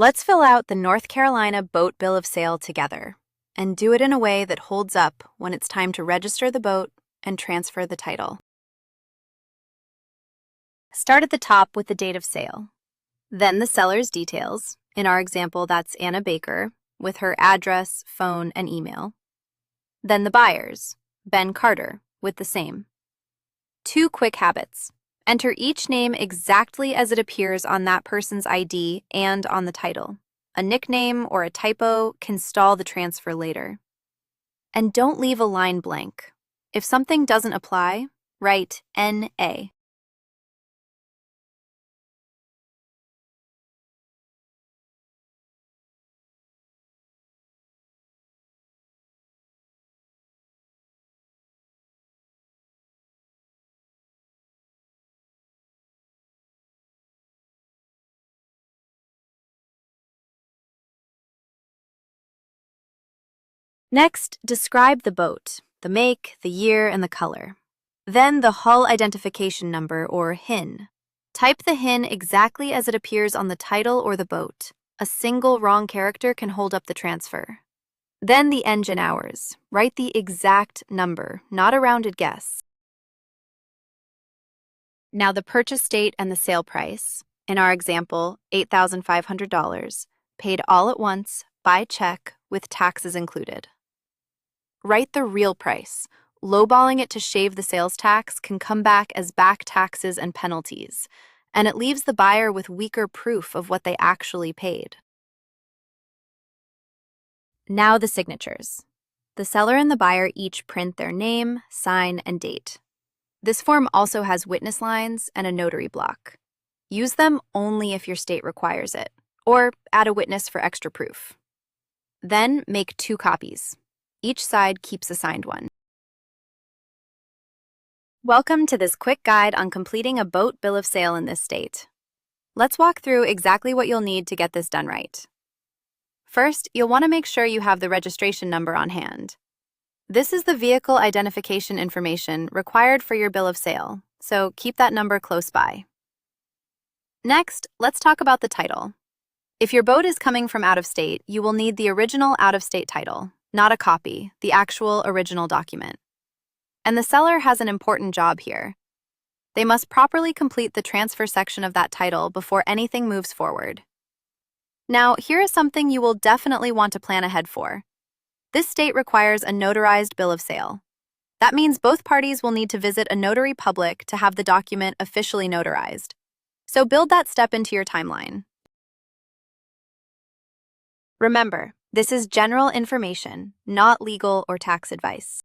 Let's fill out the North Carolina boat bill of sale together and do it in a way that holds up when it's time to register the boat and transfer the title. Start at the top with the date of sale. Then the seller's details. In our example, that's Anna Baker, with her address, phone, and email. Then the buyers, Ben Carter, with the same. 2 quick habits. Enter each name exactly as it appears on that person's ID and on the title. A nickname or a typo can stall the transfer later. And don't leave a line blank. If something doesn't apply, write NA. Next, describe the boat, the make, the year, and the color. Then the hull identification number, or HIN. Type the HIN exactly as it appears on the title or the boat. A single wrong character can hold up the transfer. Then the engine hours. Write the exact number, not a rounded guess. Now the purchase date and the sale price. In our example, $8,500, paid all at once, by check, with taxes included. Write the real price. Lowballing it to shave the sales tax can come back as back taxes and penalties, and it leaves the buyer with weaker proof of what they actually paid. Now the signatures. The seller and the buyer each print their name, sign, and date. This form also has witness lines and a notary block. Use them only if your state requires it, or add a witness for extra proof. Then make 2 copies. Each side keeps a signed one. Welcome to this quick guide on completing a boat bill of sale in this state. Let's walk through exactly what you'll need to get this done right. First, you'll want to make sure you have the registration number on hand. This is the vehicle identification information required for your bill of sale, so keep that number close by. Next, let's talk about the title. If your boat is coming from out of state, you will need the original out-of-state title, not a copy, the actual original document. And the seller has an important job here. They must properly complete the transfer section of that title before anything moves forward. Now, here is something you will definitely want to plan ahead for. This state requires a notarized bill of sale. That means both parties will need to visit a notary public to have the document officially notarized. So build that step into your timeline. Remember, this is general information, not legal or tax advice.